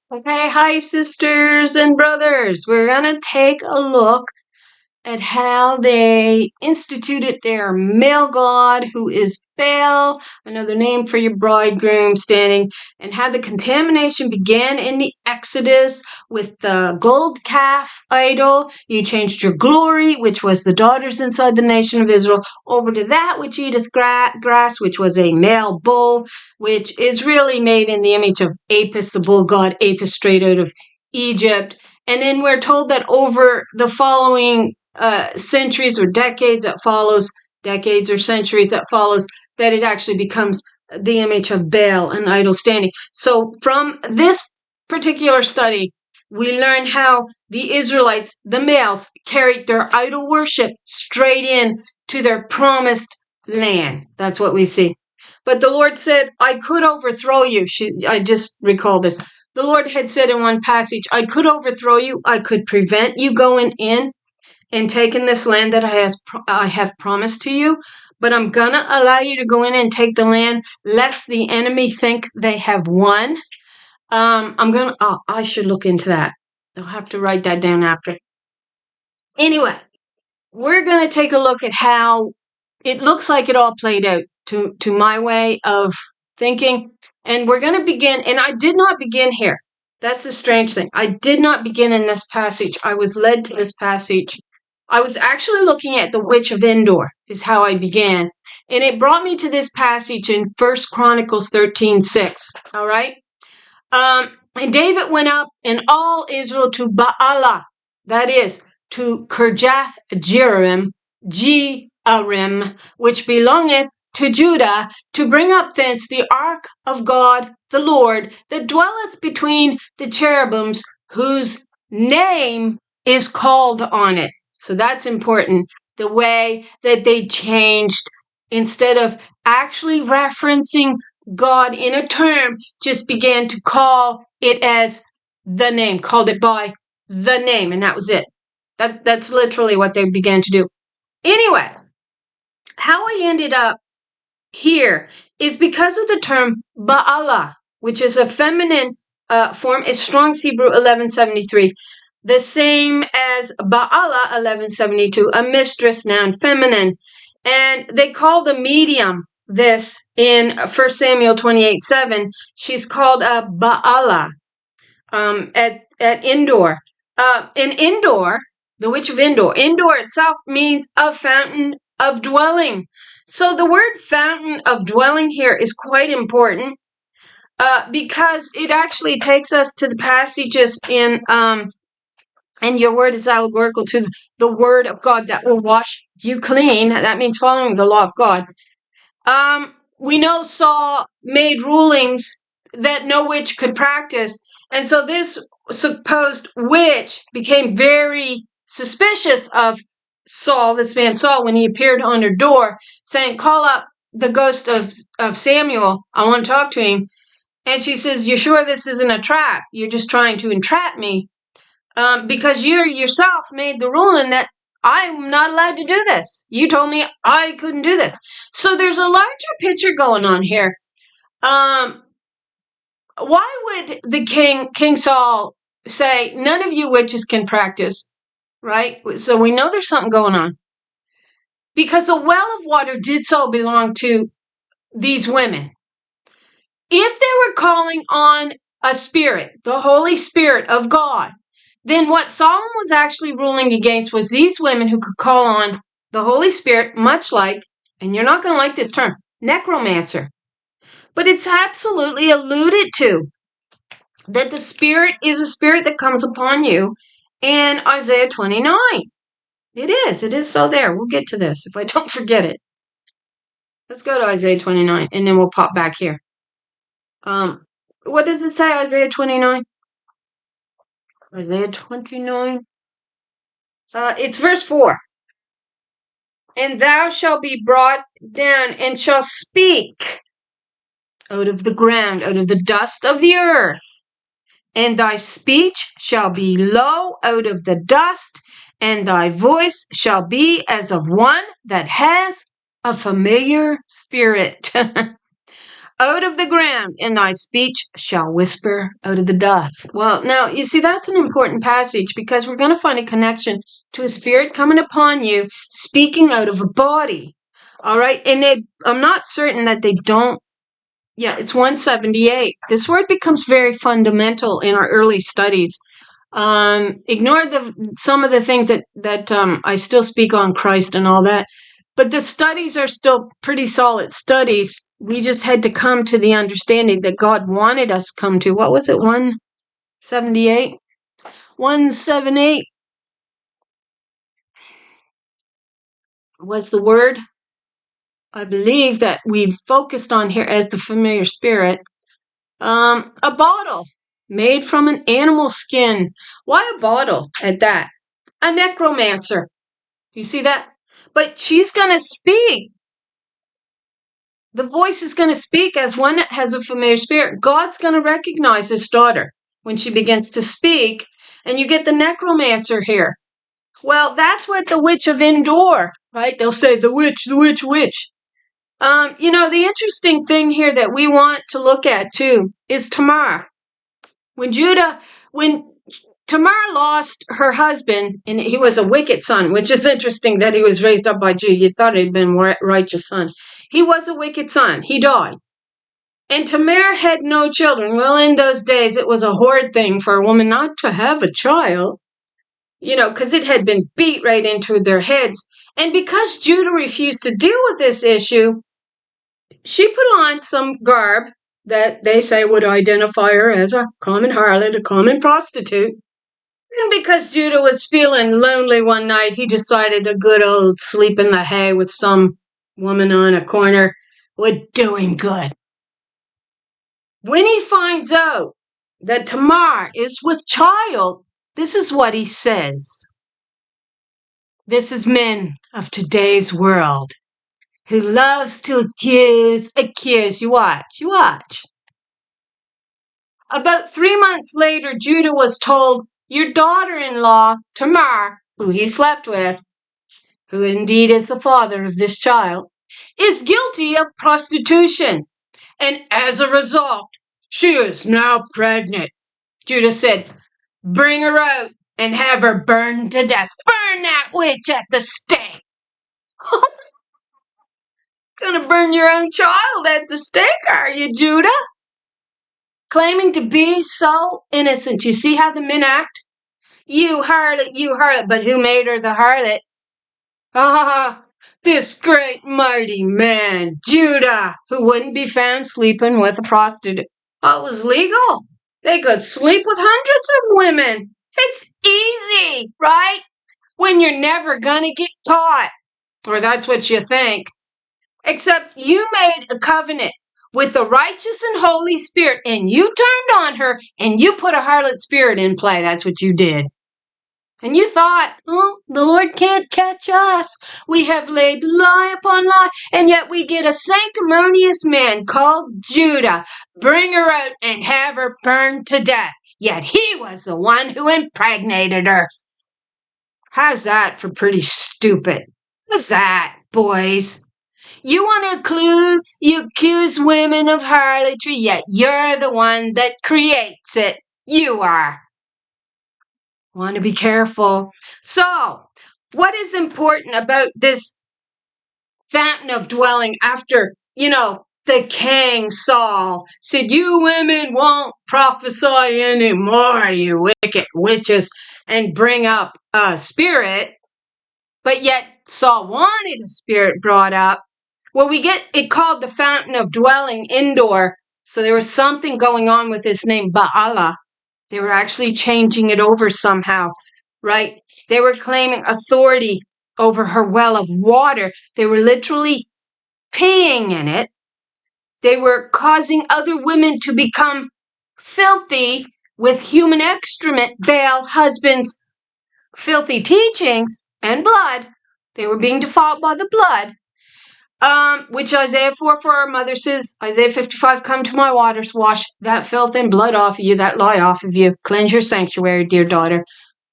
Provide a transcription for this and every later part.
Okay, hi sisters and brothers. We're going to take a look at how they instituted their male god, who is Baal, another name for your bridegroom standing, and how the contamination began in the Exodus with the gold calf idol. You changed your glory, which was the daughters inside the nation of Israel, over to that which eateth grass, which was a male bull, which is really made in the image of Apis, the bull god Apis, straight out of Egypt. And then we're told that over the following centuries or decades or centuries that follows, that it actually becomes the image of Baal, an idol standing. So from this particular study, we learn how the Israelites, the males, carried their idol worship straight in to their promised land. That's what we see. But the Lord said, I could overthrow you. I just recall this. The Lord had said in one passage, I could overthrow you. I could prevent you going in and taking this land that I have promised to you, but I'm gonna allow you to go in and take the land, lest the enemy think they have won. I should look into that. I'll have to write that down after. Anyway, we're gonna take a look at how it looks like it all played out to my way of thinking, and we're gonna begin. And I did not begin here. That's the strange thing. I did not begin in this passage. I was led to this passage. I was actually looking at the witch of Endor, is how I began. And it brought me to this passage in 1 Chronicles 13:6. All right? And David went up and all Israel to Baalah, that is, to Kirjath-jearim, which belongeth to Judah, to bring up thence the ark of God the Lord, that dwelleth between the cherubims, whose name is called on it. So that's important. The way that they changed, instead of actually referencing God in a term, just began to call it as the name, called it by the name, and that was it. That's literally what they began to do. Anyway, how I ended up here is because of the term Baalah, which is a feminine form. It's Strong's Hebrew 1173. The same as Baalah 1172, a mistress, noun, feminine. And they call the medium this in 1 Samuel 28:7. She's called a Baalah at Endor. In Endor, the witch of Endor, Endor itself means a fountain of dwelling. So the word fountain of dwelling here is quite important because it actually takes us to the passages in and your word is allegorical to the word of God that will wash you clean. That means following the law of God. We know Saul made rulings that no witch could practice. And so this supposed witch became very suspicious of Saul, this man Saul, when he appeared on her door saying, call up the ghost of Samuel. I want to talk to him. And she says, you sure this isn't a trap? You're just trying to entrap me. Because you yourself made the ruling that I'm not allowed to do this. You told me I couldn't do this. So there's a larger picture going on here. Why would the King Saul say, none of you witches can practice, right? So we know there's something going on. Because the well of water did so belong to these women. If they were calling on a spirit, the Holy Spirit of God, then what Solomon was actually ruling against was these women who could call on the Holy Spirit, much like, and you're not going to like this term, necromancer. But it's absolutely alluded to that the Spirit is a spirit that comes upon you in Isaiah 29. It is so there. We'll get to this if I don't forget it. Let's go to Isaiah 29 and then we'll pop back here. What does it say, Isaiah 29? Isaiah 29. It's verse 4. And thou shalt be brought down and shalt speak out of the ground, out of the dust of the earth. And thy speech shall be low out of the dust, and thy voice shall be as of one that has a familiar spirit. out of the ground, and thy speech shall whisper out of the dust. Well, now, you see, that's an important passage because we're going to find a connection to a spirit coming upon you, speaking out of a body. All right? And I'm not certain that they don't. Yeah, it's 178. This word becomes very fundamental in our early studies. Ignore some of the things that I still speak on Christ and all that. But the studies are still pretty solid studies. We just had to come to the understanding that God wanted us to come to. What was it? 178? 178 was the word, I believe, that we focused on here as the familiar spirit. A bottle made from an animal skin. Why a bottle at that? A necromancer. You see that? But she's going to speak. The voice is going to speak as one that has a familiar spirit. God's going to recognize his daughter when she begins to speak. And you get the necromancer here. Well, that's what the witch of Endor, right? They'll say the witch, the witch, witch. The interesting thing here that we want to look at too is Tamar. When Tamar lost her husband, and he was a wicked son, which is interesting that he was raised up by Judah. You thought he'd been a righteous son. He was a wicked son. He died. And Tamar had no children. Well, in those days, it was a horrid thing for a woman not to have a child, because it had been beat right into their heads. And because Judah refused to deal with this issue, she put on some garb that they say would identify her as a common harlot, a common prostitute. And because Judah was feeling lonely one night, he decided a good old sleep in the hay with some woman on a corner would do him good. When he finds out that Tamar is with child, this is what he says. This is men of today's world who loves to accuse. You watch. About 3 months later, Judah was told, your daughter-in-law, Tamar, who he slept with, who indeed is the father of this child, is guilty of prostitution. And as a result, she is now pregnant. Judah said, bring her out and have her burned to death. Burn that witch at the stake. Gonna burn your own child at the stake, are you, Judah? Claiming to be so innocent. You see how the men act? You harlot, but who made her the harlot? This great mighty man, Judah, who wouldn't be found sleeping with a prostitute. Oh, it was legal. They could sleep with hundreds of women. It's easy, right? When you're never gonna get caught. Or that's what you think. Except you made a covenant with the righteous and Holy Spirit, and you turned on her, and you put a harlot spirit in play. That's what you did. And you thought, the Lord can't catch us. We have laid lie upon lie, and yet we get a sanctimonious man called Judah. Bring her out and have her burned to death. Yet he was the one who impregnated her. How's that for pretty stupid? How's that, boys? You want to accuse women of harlotry, yet you're the one that creates it. You are. Want to be careful. So, what is important about this fountain of dwelling after, the king Saul said, you women won't prophesy anymore, you wicked witches, and bring up a spirit, but yet Saul wanted a spirit brought up. Well, we get it called the fountain of dwelling indoor. So there was something going on with his name, Baalah. They were actually changing it over somehow, right? They were claiming authority over her well of water. They were literally peeing in it. They were causing other women to become filthy with human excrement, Baal husbands' filthy teachings and blood. They were being defiled by the blood. Which Isaiah 4 for our mother says, Isaiah 55, come to my waters, wash that filth and blood off of you, that lie off of you. Cleanse your sanctuary, dear daughter.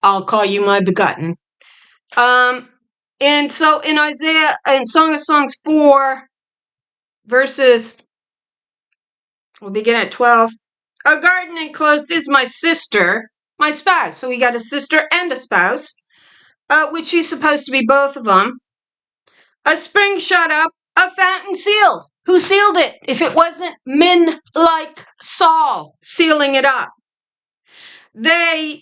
I'll call you my begotten. And so in Song of Songs 4, verses We'll begin at 12. A garden enclosed is my sister, my spouse. So we got a sister and a spouse, which she's supposed to be both of them. A spring shut up, a fountain sealed. Who sealed it if it wasn't men like Saul sealing it up? Thy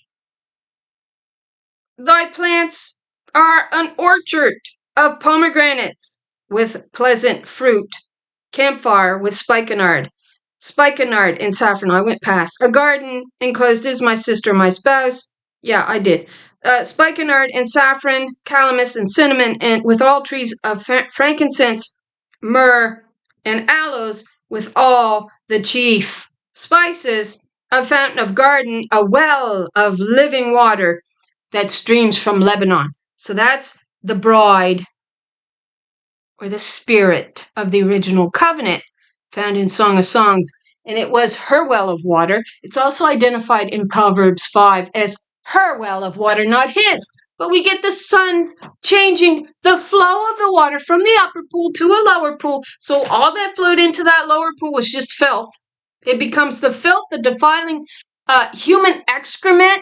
plants are an orchard of pomegranates with pleasant fruit, campfire with spikenard and saffron. I went past. A garden enclosed is my sister, my spouse. Yeah, I did. Spikenard and saffron, calamus and cinnamon, and with all trees of frankincense, myrrh, and aloes, with all the chief spices, a fountain of garden, a well of living water that streams from Lebanon. So that's the bride, or the spirit of the original covenant, found in Song of Songs. And it was her well of water. It's also identified in Proverbs 5 as her well of water, not his. But we get the sons changing the flow of the water from the upper pool to a lower pool. So all that flowed into that lower pool was just filth. It becomes the filth, the defiling human excrement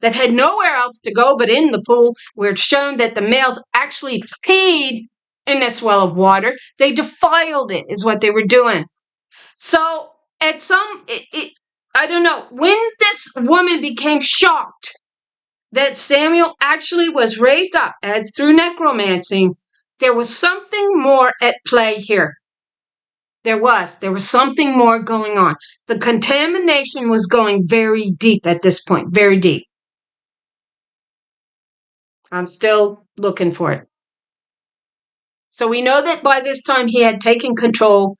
that had nowhere else to go but in the pool, where it's shown that the males actually peed in this well of water. They defiled it, is what they were doing. So at I don't know, when this woman became shocked that Samuel actually was raised up as through necromancy, there was something more at play here. There was something more going on. The contamination was going very deep at this point, very deep. I'm still looking for it. So we know that by this time he had taken control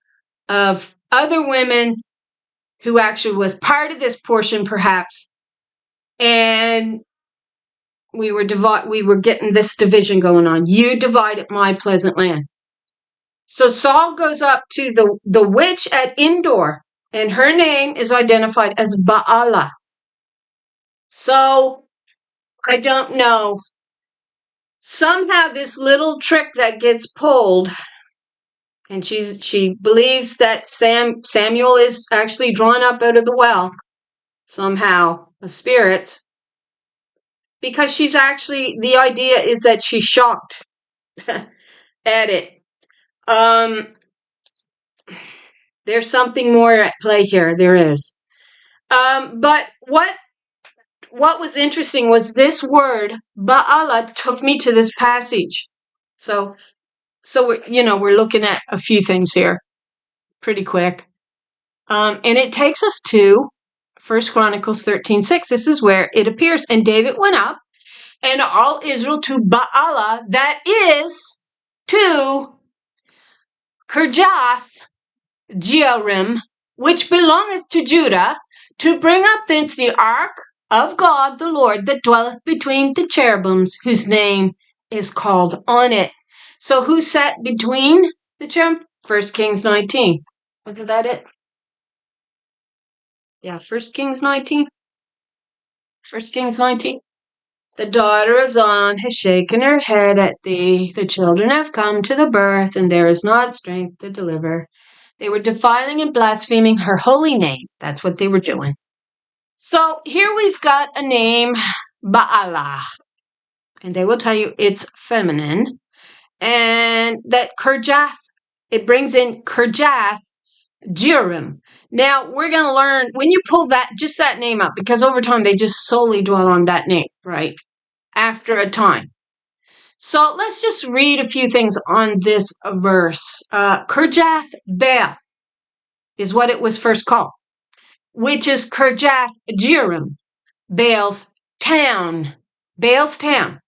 of other women who actually was part of this portion, perhaps, and we were getting this division going on. You divided my pleasant land. So Saul goes up to the witch at Endor, and her name is identified as Baala. So I don't know. Somehow this little trick that gets pulled, and she believes that Samuel is actually drawn up out of the well somehow of spirits, because she's actually, the idea is that she's shocked at it. There's something more at play here. There is. But what was interesting was this word Baala took me to this passage. So we're looking at a few things here pretty quick. And it takes us to 1 Chronicles 13:6. This is where it appears. And David went up, and all Israel to Baala, that is to Kirjath-jearim, which belongeth to Judah, to bring up thence the ark of God the Lord that dwelleth between the cherubims, whose name is called on it. So who sat between the cherubim? 1 Kings 19. Wasn't that it? Yeah, 1 Kings 19. 1 Kings 19. The daughter of Zion has shaken her head at thee. The children have come to the birth, and there is not strength to deliver. They were defiling and blaspheming her holy name. That's what they were doing. So here we've got a name, Baala. And they will tell you it's feminine. And that Kirjath, it brings in Kirjath-jearim. Now, we're going to learn, when you pull that name up, because over time they just solely dwell on that name, right? After a time. So let's just read a few things on this verse. Kirjath-baal is what it was first called, which is Kirjath-jearim, Baal's town. Baal's town.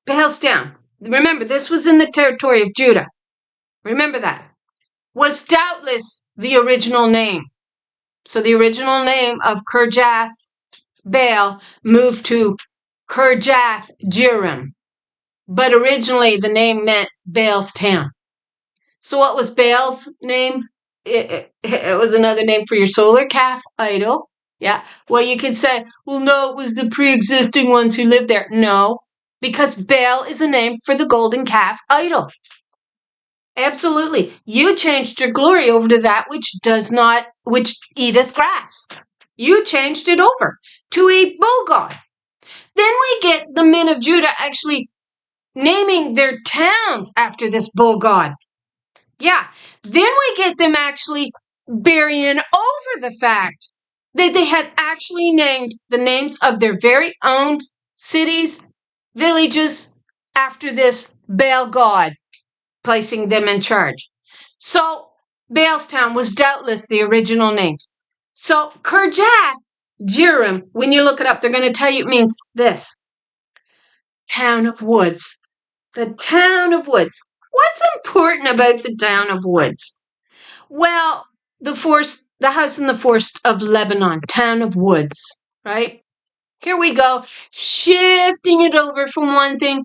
Baal's town. Remember, this was in the territory of Judah. Remember that. Was doubtless the original name. So the original name of Kirjath-baal moved to Kirjath-jearim. But originally the name meant Baal's town. So what was Baal's name? It was another name for your solar calf idol. Yeah. Well, you could say, well, no, it was the pre-existing ones who lived there. No, because Baal is a name for the golden calf idol. Absolutely. You changed your glory over to that which eateth grass. You changed it over to a bull god. Then we get the men of Judah actually naming their towns after this bull god. Yeah. Then we get them actually burying over the fact that they had actually named the names of their very own cities, villages after this Baal god, placing them in charge. So Baalstown was doubtless the original name. So Kirjath Jearim, when you look it up, they're going to tell you it means this: town of woods. The town of woods. What's important about the town of woods? Well, the house in the forest of Lebanon, town of woods, right? Here we go, shifting it over from one thing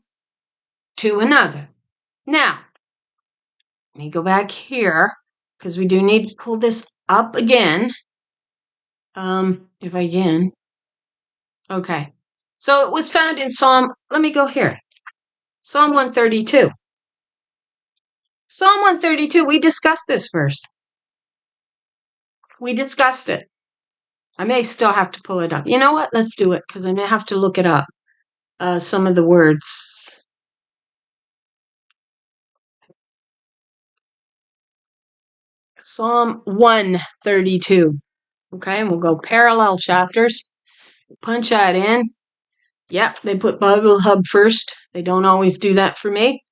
to another. Now, let me go back here, because we do need to pull this up again. If I can. Okay. So it was found in let me go here. Psalm 132. Psalm 132, we discussed this verse. We discussed it. I may still have to pull it up. You know what? Let's do it, because I may have to look it up. Some of the words. Psalm 132. Okay, and we'll go parallel chapters. Punch that in. Yep, they put Bible Hub first. They don't always do that for me.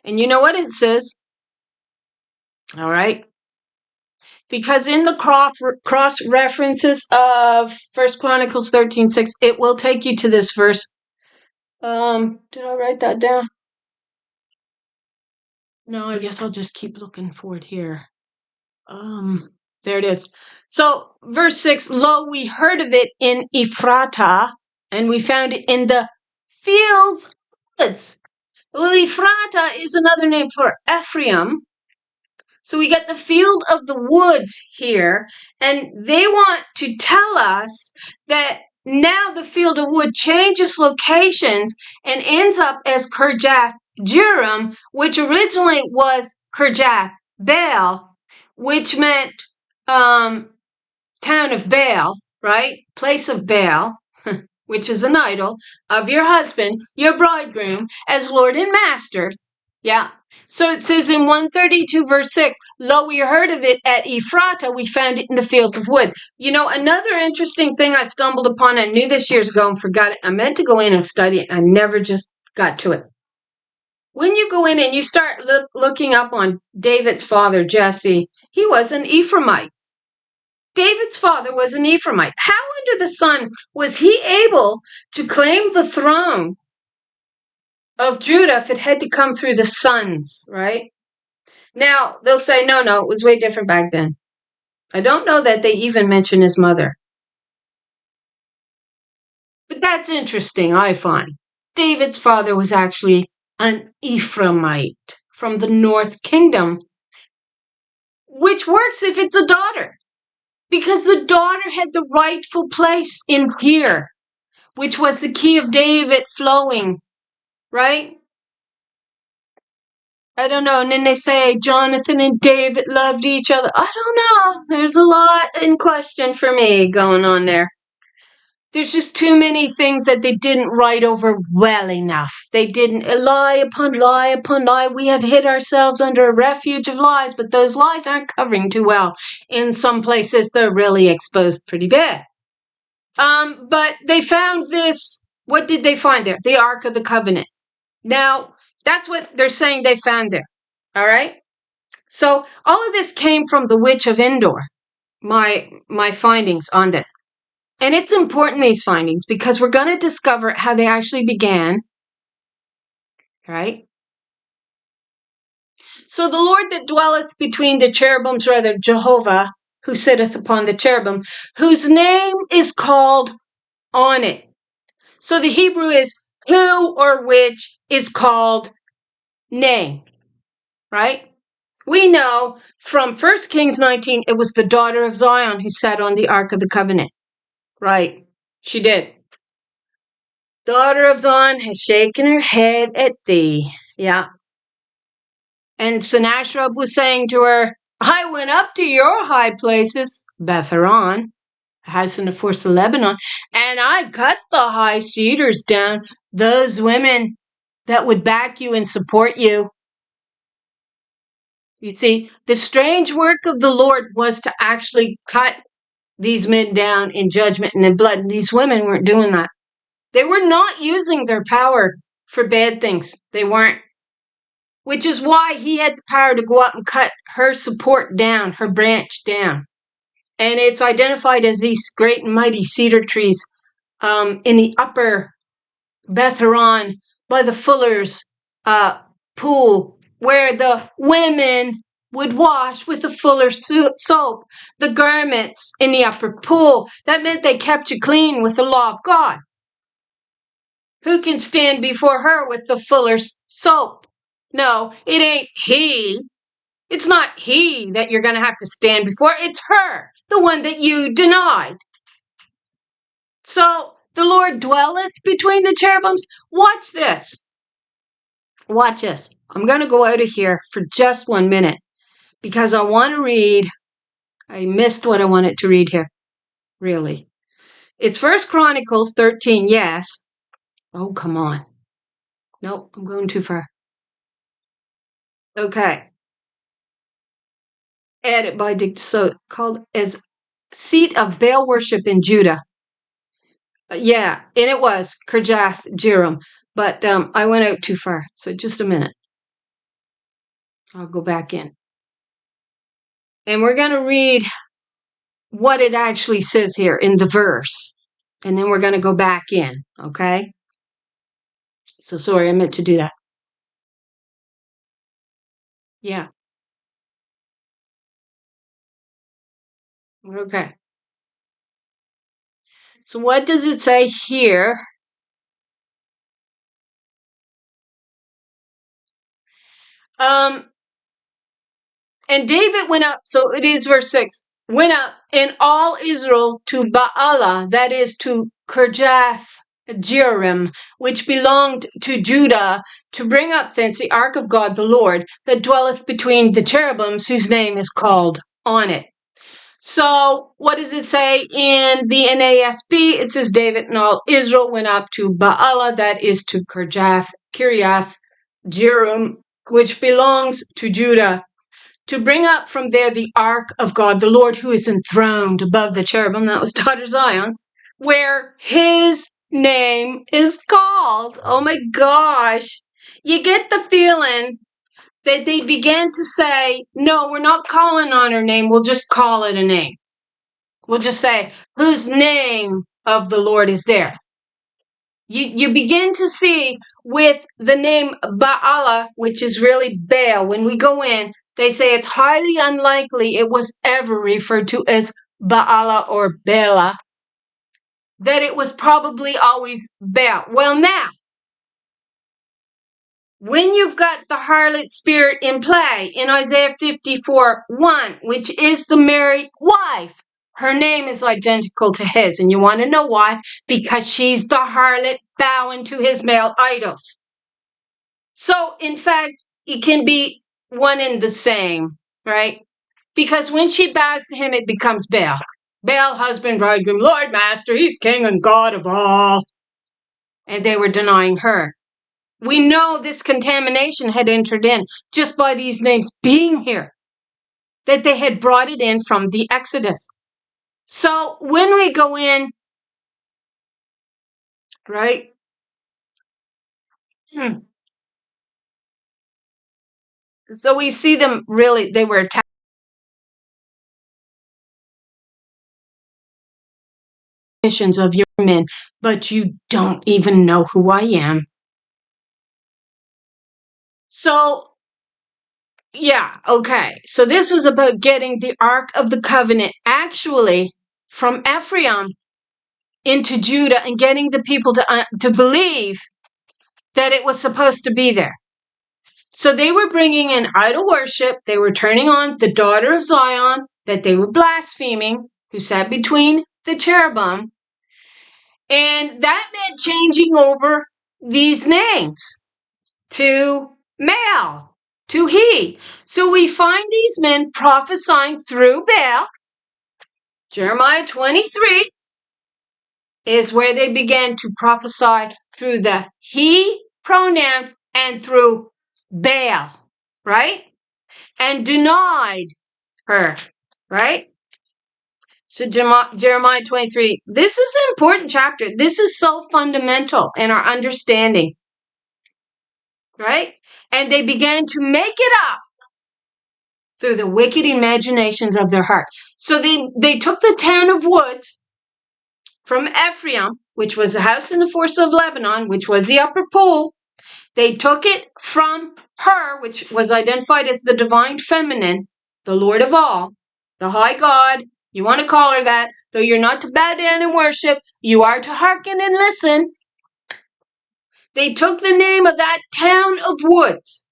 And you know what it says? All right. Because in the cross references of 1 Chronicles 13:6, it will take you to this verse. Did I write that down? No, I guess I'll just keep looking for it here. There it is. So, verse 6, lo, we heard of it in Ephrata, and we found it in the fields. Well, Ephrata is another name for Ephraim. So we get the field of the woods here, and they want to tell us that now the field of wood changes locations and ends up as Kirjath Jearim, which originally was Kirjath Baal, which meant town of Baal, right? Place of Baal, which is an idol of your husband, your bridegroom, as Lord and Master. Yeah. So it says in 132 verse 6, lo, we heard of it at Ephrata, we found it in the fields of wood. You know, another interesting thing I stumbled upon, I knew this years ago and forgot it. I meant to go in and study it. I never just got to it. When you go in and you start looking up on David's father, Jesse, he was an Ephraimite. David's father was an Ephraimite. How under the sun was he able to claim the throne of Judah if it had to come through the sons, right? Now, they'll say, no, it was way different back then. I don't know that they even mention his mother. But that's interesting, I find. David's father was actually an Ephraimite from the North Kingdom, which works if it's a daughter, because the daughter had the rightful place in here, which was the key of David flowing, right? I don't know. And then they say Jonathan and David loved each other. I don't know. There's a lot in question for me going on there. There's just too many things that they didn't write over well enough. They didn't. Lie upon lie upon lie. We have hid ourselves under a refuge of lies, but those lies aren't covering too well. In some places, they're really exposed pretty bad. But they found this. What did they find there? The Ark of the Covenant. Now, that's what they're saying they found there. All right? So all of this came from the Witch of Endor, my findings on this. And it's important, these findings, because we're going to discover how they actually began. Right? So the Lord that dwelleth between the cherubims, rather Jehovah, who sitteth upon the cherubim, whose name is called on it. So the Hebrew is who or which is called name. Right? We know from 1 Kings 19, it was the daughter of Zion who sat on the Ark of the Covenant. Right. She did. Daughter of Zion has shaken her head at thee. Yeah. And Sennacherib was saying to her, I went up to your high places, Beth-horon, house in the forest of Lebanon, and I cut the high cedars down, those women that would back you and support you. You see, the strange work of the Lord was to actually cut these men down in judgment and in blood. And these women weren't doing that. They were not using their power for bad things. They weren't. Which is why he had the power to go up and cut her support down, her branch down. And it's identified as these great and mighty cedar trees in the upper Beth-horon by the fuller's pool, where the women would wash with the fuller's soap the garments in the upper pool. That meant they kept you clean with the law of God. Who can stand before her with the fuller's soap? No, it ain't he. It's not he that you're going to have to stand before. It's her, the one that you denied. So the Lord dwelleth between the cherubims. Watch this. Watch this. I'm going to go out of here for just 1 minute because I want to read. I missed what I wanted to read here. Really. It's 1 Chronicles 13, yes. Oh, come on. Nope, I'm going too far. Okay. Added by so called as seat of Baal worship in Judah. Yeah, and it was Kirjath Jearim, but I went out too far. So just a minute. I'll go back in. And we're going to read what it actually says here in the verse. And then we're going to go back in, okay? So sorry, I meant to do that. Yeah. Okay. So what does it say here? And David went up, so it is verse 6, went up in all Israel to Baalah, that is to Kirjath Jearim, which belonged to Judah, to bring up thence the ark of God the Lord, that dwelleth between the cherubims, whose name is called on it. So what does it say in the NASB? It says David and all Israel went up to Baalah, that is to Kirjath Jearim, which belongs to Judah, to bring up from there the ark of God, the Lord who is enthroned above the cherubim, that was daughter Zion, where his name is called. Oh my gosh. You get the feeling that they began to say, no, we're not calling on her name. We'll just call it a name. We'll just say, whose name of the Lord is there? You begin to see with the name Baalah, which is really Baal, when we go in, they say it's highly unlikely it was ever referred to as Baalah or Bela, that it was probably always Baal. Well, now, when you've got the harlot spirit in play in Isaiah 54:1, which is the married wife, her name is identical to his. And you want to know why? Because she's the harlot bowing to his male idols. So, in fact, it can be one and the same, right? Because when she bows to him, it becomes Baal. Baal, husband, bridegroom, Lord, master, he's king and God of all. And they were denying her. We know this contamination had entered in just by these names being here, that they had brought it in from the Exodus. So when we go in, right? So we see them really, they were attacked of your men, but you don't even know who I am. So, yeah, okay. So this was about getting the Ark of the Covenant actually from Ephraim into Judah and getting the people to believe that it was supposed to be there. So they were bringing in idol worship. They were turning on the daughter of Zion that they were blaspheming, who sat between the cherubim. And that meant changing over these names to male, to he. So we find these men prophesying through Baal. Jeremiah 23 is where they began to prophesy through the he pronoun and through Baal, right? And denied her, right? So Jeremiah 23, this is an important chapter. This is so fundamental in our understanding, right? And they began to make it up through the wicked imaginations of their heart. So they took the town of woods from Ephraim, which was the house in the forest of Lebanon, which was the upper pool. They took it from her, which was identified as the divine feminine, the Lord of all, the high God. You want to call her that, though you're not to bow down and worship, you are to hearken and listen. They took the name of that town of woods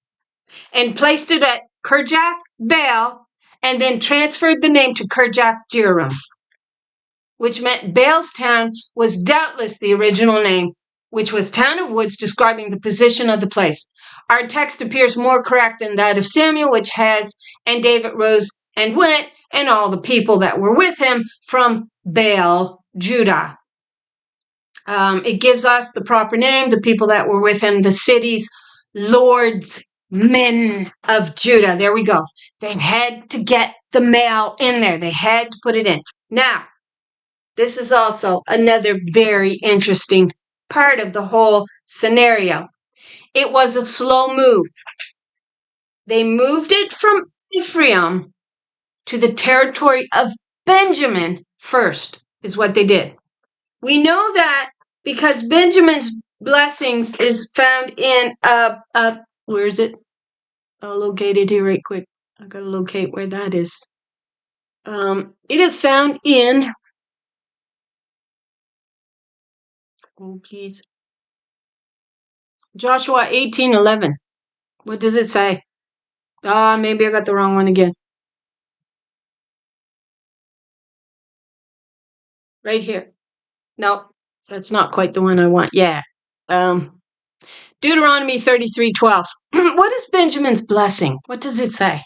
and placed it at Kirjath Baal, and then transferred the name to Kirjath Jearim, which meant Baal's town was doubtless the original name, which was town of woods, describing the position of the place. Our text appears more correct than that of Samuel, which has, and David rose and went, and all the people that were with him from Baal, Judah. It gives us the proper name, the people that were with him, the cities, lords, men of Judah. There we go. They had to get the male in there. They had to put it in. Now, this is also another very interesting part of the whole scenario. It was a slow move. They moved it from Ephraim to the territory of Benjamin first, is what they did. We know that because Benjamin's blessings is found in, where is it? I'll locate it here right quick. I gotta locate where that is. It is found in, oh please, Joshua 18:11. What does it say? Maybe I got the wrong one again. Right here. No, that's not quite the one I want. Yeah. Deuteronomy 33:12. What is Benjamin's blessing? What does it say?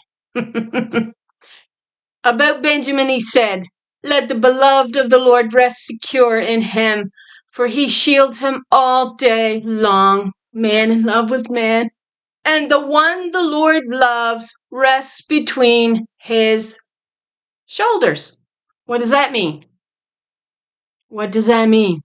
About Benjamin he said, "Let the beloved of the Lord rest secure in him, for he shields him all day long." Man in love with man. And the one the Lord loves rests between his shoulders. What does that mean? What does that mean?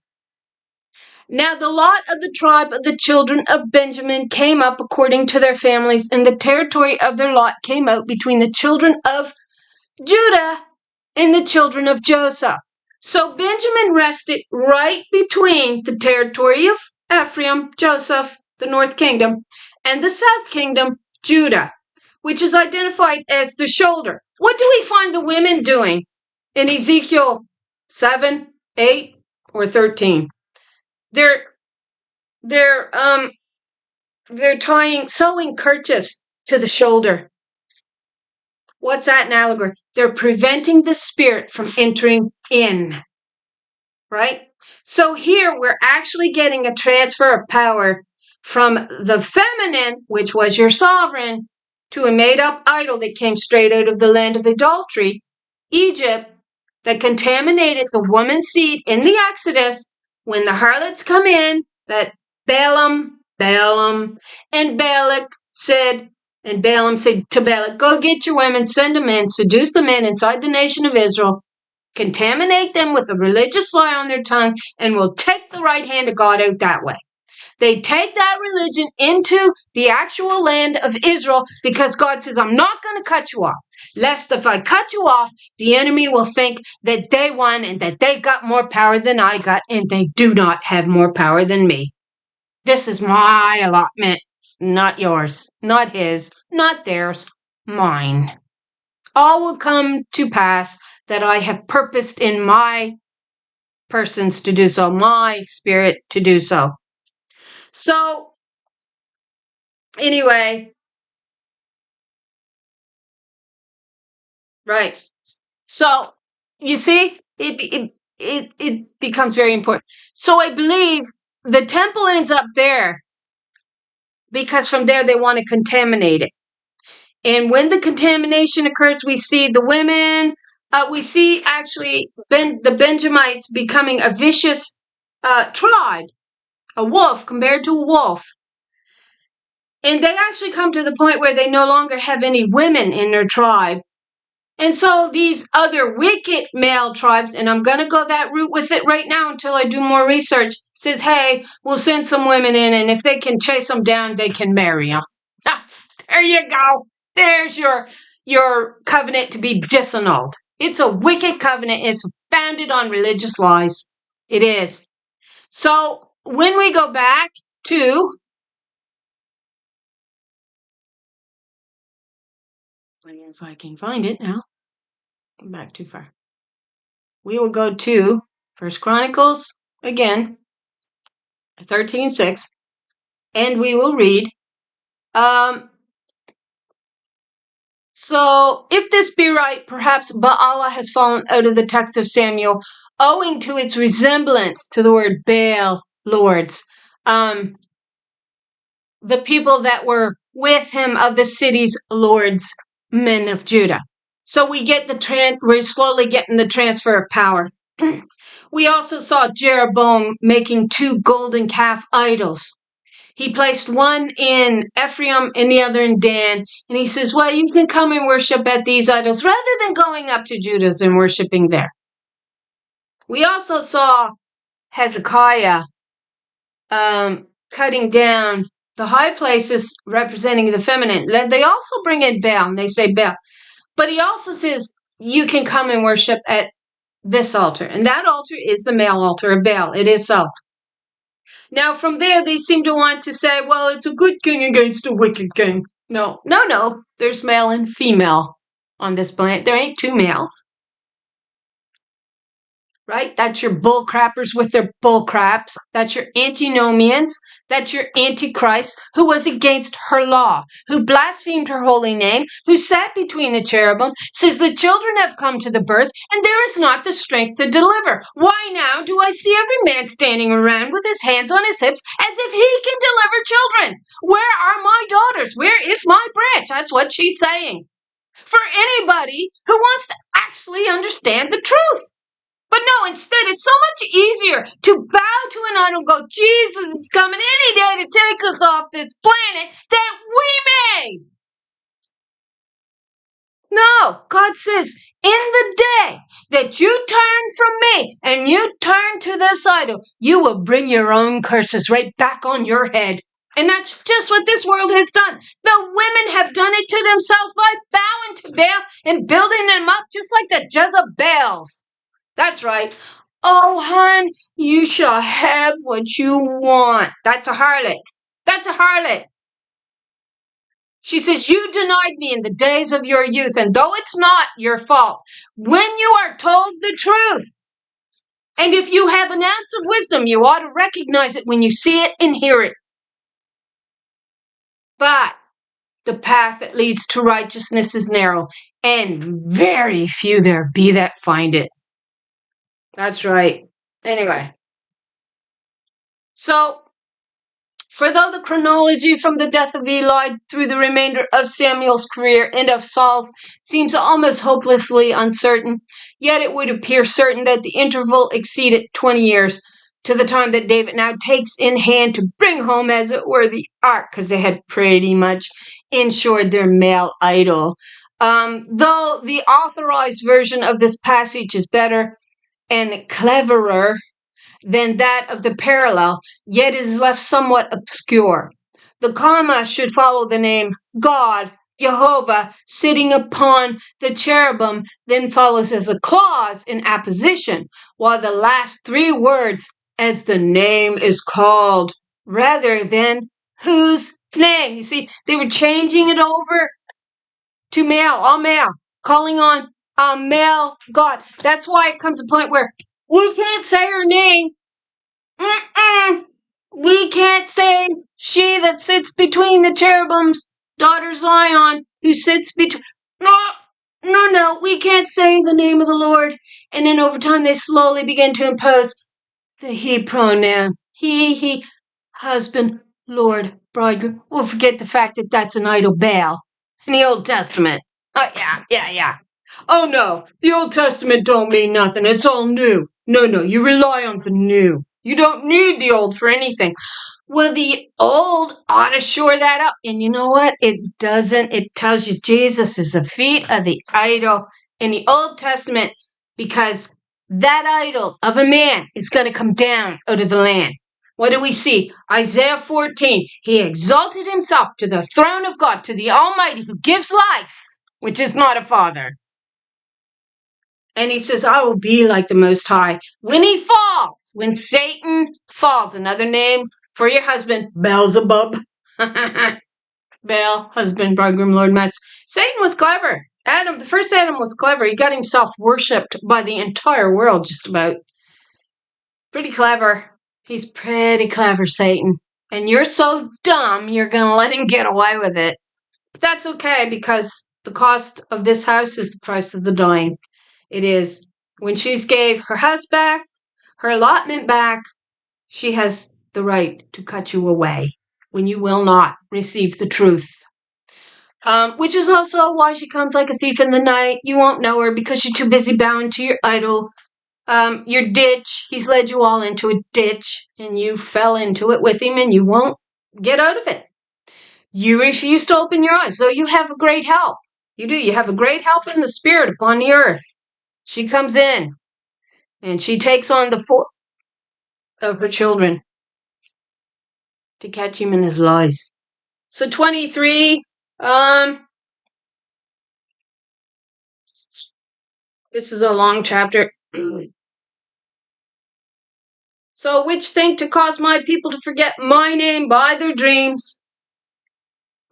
Now the lot of the tribe of the children of Benjamin came up according to their families, and the territory of their lot came out between the children of Judah and the children of Joseph. So Benjamin rested right between the territory of Ephraim, Joseph, the north kingdom, and the south kingdom, Judah, which is identified as the shoulder. What do we find the women doing in Ezekiel 7, 8, or 13? They're sewing kerchiefs to the shoulder. What's that an allegory? They're preventing the spirit from entering in, right? So here we're actually getting a transfer of power from the feminine, which was your sovereign, to a made-up idol that came straight out of the land of adultery, Egypt, that contaminated the woman's seed in the Exodus when the harlots come in, that Balaam, and Balak said, and Balaam said to Balak, "Go get your women, send them in, seduce the men inside the nation of Israel, contaminate them with a religious lie on their tongue, and we'll take the right hand of God out that way." They take that religion into the actual land of Israel because God says, "I'm not going to cut you off, lest if I cut you off, the enemy will think that they won and that they got more power than I got, and they do not have more power than me. This is my allotment, not yours, not his, not theirs, mine. All will come to pass that I have purposed in my persons to do so, my spirit to do so." So, anyway, right. So, you see, it becomes very important. So I believe the temple ends up there because from there they want to contaminate it. And when the contamination occurs, we see the women, we see actually the Benjamites becoming a vicious tribe, a wolf compared to a wolf. And they actually come to the point where they no longer have any women in their tribe. And so these other wicked male tribes, and I'm going to go that route with it right now until I do more research, says, hey, we'll send some women in, and if they can chase them down, they can marry them. There you go. There's your covenant to be disannulled. It's a wicked covenant. It's founded on religious lies. It is. So when we go back to, if I can find it now, come back too far. We will go to First Chronicles again, 13:6, and we will read. So, if this be right, perhaps Baala has fallen out of the text of Samuel, owing to its resemblance to the word Baal, lords. The people that were with him of the city's lords, men of Judah. So we're slowly getting the transfer of power. We also saw Jeroboam making 2 golden calf idols. He placed one in Ephraim and the other in Dan. And he says, well, you can come and worship at these idols rather than going up to Judah's and worshiping there. We also saw Hezekiah cutting down the high places representing the feminine. They also bring in Baal, and they say Baal. But he also says, you can come and worship at this altar. And that altar is the male altar of Baal. It is so. Now, from there, they seem to want to say, well, it's a good king against a wicked king. No. There's male and female on this planet. There ain't 2 males. Right? That's your bull crappers with their bull craps. That's your antinomians. That's your antichrist who was against her law, who blasphemed her holy name, who sat between the cherubim, says the children have come to the birth, and there is not the strength to deliver. Why now do I see every man standing around with his hands on his hips as if he can deliver children? Where are my daughters? Where is my branch? That's what she's saying. For anybody who wants to actually understand the truth. But no, instead, it's so much easier to bow to an idol and go, Jesus is coming any day to take us off this planet that we made. No, God says, in the day that you turn from me and you turn to this idol, you will bring your own curses right back on your head. And that's just what this world has done. The women have done it to themselves by bowing to Baal and building them up just like the Jezebels. That's right. Oh, hon, you shall have what you want. That's a harlot. That's a harlot. She says, you denied me in the days of your youth, and though it's not your fault, when you are told the truth, and if you have an ounce of wisdom, you ought to recognize it when you see it and hear it. But the path that leads to righteousness is narrow, and very few there be that find it. That's right. Anyway. So, for though the chronology from the death of Eli through the remainder of Samuel's career and of Saul's seems almost hopelessly uncertain, yet it would appear certain that the interval exceeded 20 years to the time that David now takes in hand to bring home, as it were, the ark, because they had pretty much ensured their male idol. Though the authorized version of this passage is better and cleverer than that of the parallel, yet is left somewhat obscure. The comma should follow the name God, Jehovah, sitting upon the cherubim, then follows as a clause in apposition, while the last 3 words, as the name is called, rather than whose name. You see, they were changing it over to male, all male, calling on a male God. That's why it comes a point where we can't say her name. We can't say she that sits between the cherubims, daughter Zion, who sits between. No, we can't say the name of the Lord. And then over time they slowly begin to impose the he pronoun. He, husband, Lord, bridegroom. We'll forget the fact that that's an idol Baal. in the Old Testament. Oh, yeah. Oh, no, the Old Testament don't mean nothing. It's all new. No, you rely on the new. You don't need the old for anything. Well, the old ought to shore that up. And you know what? It doesn't. It tells you Jesus is the feet of the idol in the Old Testament because that idol of a man is going to come down out of the land. What do we see? Isaiah 14. He exalted himself to the throne of God, to the Almighty who gives life, which is not a father. And he says, I will be like the Most High. When he falls, when Satan falls, another name for your husband, Baal-zebub. Baal, husband, bridegroom, Lord, master. Satan was clever. The first Adam was clever. He got himself worshipped by the entire world, just about. Pretty clever. He's pretty clever, Satan. And you're so dumb, you're going to let him get away with it. But that's okay, because the cost of this house is the price of the dying. It is. When she's gave her house back, her allotment back, she has the right to cut you away when you will not receive the truth. Which is also why she comes like a thief in the night. You won't know her because you're too busy bound to your idol. Your ditch. He's led you all into a ditch, and you fell into it with him, and you won't get out of it. You refuse to open your eyes, so you have a great help. You do. You have a great help in the spirit upon the earth. She comes in, and she takes on the form of her children to catch him in his lies. So 23, this is a long chapter. So which think to cause my people to forget my name by their dreams,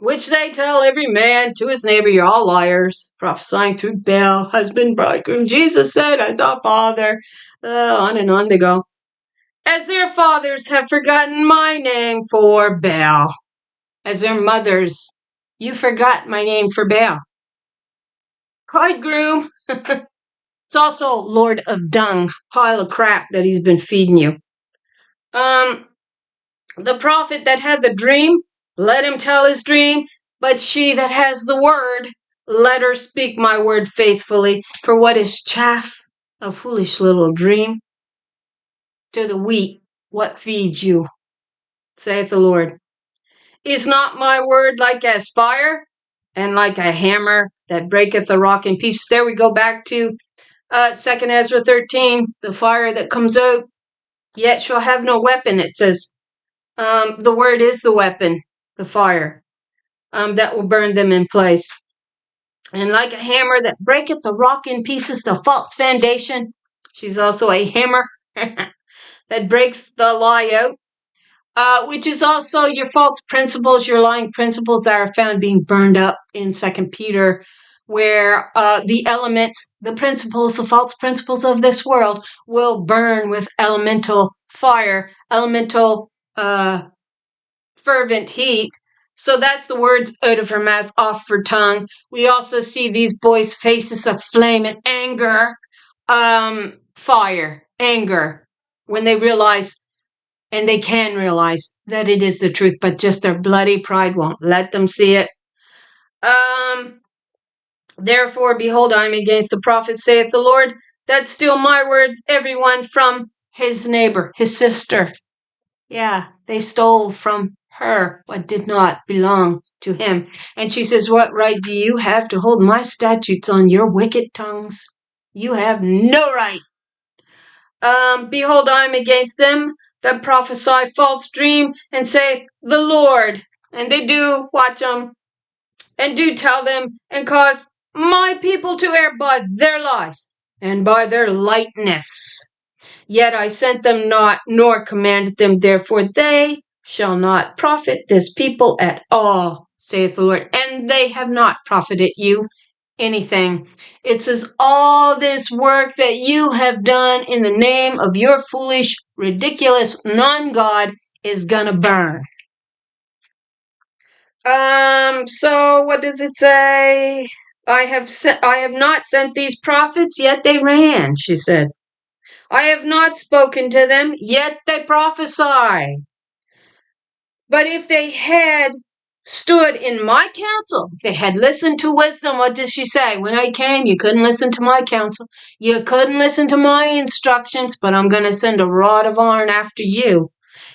which they tell every man to his neighbor, you're all liars, prophesying through Baal, husband, bridegroom. Jesus said, I saw Father. On and on they go. As their fathers have forgotten my name for Baal. As their mothers, you forgot my name for Baal. Bridegroom. It's also Lord of Dung, pile of crap that he's been feeding you. The prophet that had the dream, let him tell his dream, but she that has the word, let her speak my word faithfully. For what is chaff, a foolish little dream? To the wheat, what feeds you, saith the Lord. Is not my word like as fire, and like a hammer that breaketh a rock in pieces? There we go back to 2 Ezra 13, the fire that comes out, yet shall have no weapon, it says. The word is the weapon, the fire, that will burn them in place. And like a hammer that breaketh a rock in pieces, the false foundation. She's also a hammer that breaks the lie out, which is also your false principles, your lying principles that are found being burned up in 2 Peter, where the elements, the principles, the false principles of this world will burn with elemental fire, elemental fervent heat. So that's the words out of her mouth, off her tongue. We also see these boys' faces of flame and anger, fire, anger, when they realize, and they can realize that it is the truth, but just their bloody pride won't let them see it. Therefore, behold, I am against the prophets, saith the Lord, that steal my words, everyone from his neighbor, his sister. Yeah, they stole from her what did not belong to him. And she says, what right do you have to hold my statutes on your wicked tongues? You have no right. Behold, I am against them that prophesy false dream and say, the Lord. And they do watch them and do tell them and cause my people to err by their lies and by their lightness. Yet I sent them not, nor commanded them, therefore they shall not profit this people at all, saith the Lord. And they have not profited you anything. It says, all this work that you have done in the name of your foolish, ridiculous non-God is gonna burn. So what does it say? I have not sent these prophets, yet they ran, she said. I have not spoken to them, yet they prophesy. But if they had stood in my counsel, if they had listened to wisdom, what does she say? When I came, you couldn't listen to my counsel. You couldn't listen to my instructions, but I'm going to send a rod of iron after you.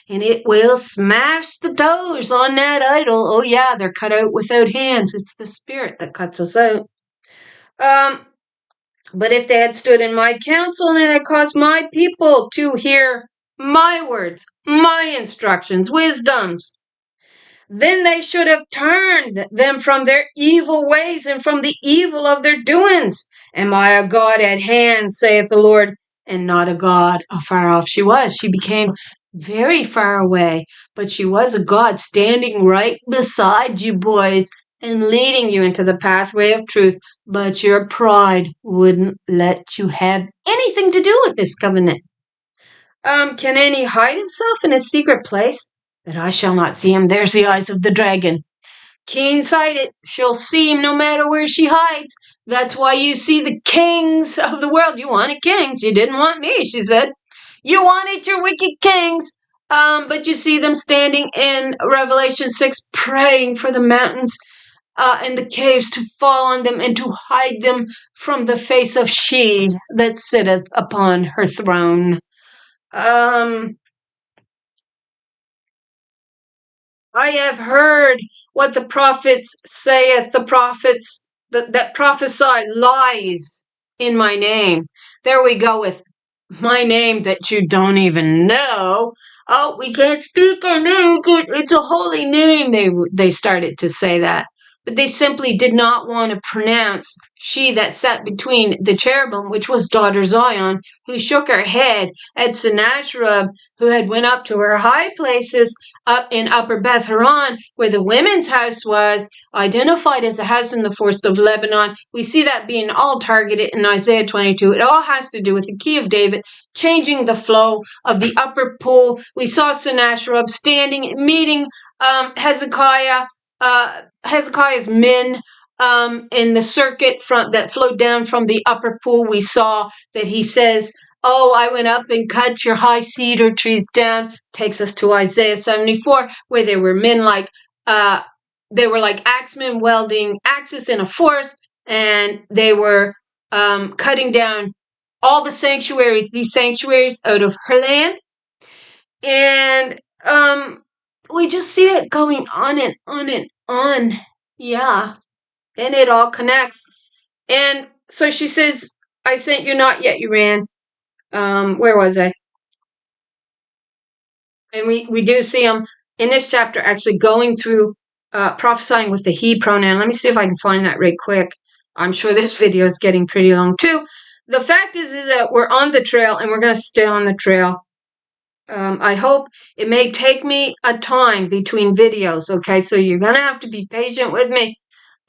And it will smash the doors on that idol. Oh yeah, they're cut out without hands. It's the Spirit that cuts us out. But if they had stood in my counsel and it had caused my people to hear my words, my instructions, wisdoms, then they should have turned them from their evil ways and from the evil of their doings. Am I a God at hand, saith the Lord, and not a God afar off? She was. She became very far away, but she was a God standing right beside you, boys, and leading you into the pathway of truth. But your pride wouldn't let you have anything to do with this covenant. Can any hide himself in a secret place? That I shall not see him. There's the eyes of the dragon. Keen-sighted, she'll see him no matter where she hides. That's why you see the kings of the world. You wanted kings. You didn't want me, she said. You wanted your wicked kings. But you see them standing in Revelation 6 praying for the mountains and the caves to fall on them and to hide them from the face of she that sitteth upon her throne. I have heard what the prophets saith, the prophets that prophesy lies in my name. There we go with my name that you don't even know. Oh, we can't speak our name. It's a holy name. They started to say that. But they simply did not want to pronounce she that sat between the cherubim, which was daughter Zion, who shook her head at Sennacherib, who had went up to her high places up in Upper Beth Horon, where the women's house was, identified as a house in the forest of Lebanon. We see that being all targeted in Isaiah 22. It all has to do with the key of David, changing the flow of the upper pool. We saw Sennacherib standing, meeting Hezekiah, Hezekiah's men in the circuit that flowed down from the upper pool. We saw that he says, oh, I went up and cut your high cedar trees down. Takes us to Isaiah 74, where there were men like axemen welding axes in a forest, and they were cutting down all the sanctuaries, these sanctuaries out of her land. And we just see it going on and on and on. Yeah. And it all connects. And so she says, I sent you not yet you ran. Where was I? And we do see him in this chapter actually going through prophesying with the he pronoun. Let me see if I can find that right quick. I'm sure this video is getting pretty long too. The fact is that we're on the trail and we're going to stay on the trail. I hope it may take me a time between videos, okay? So you're going to have to be patient with me.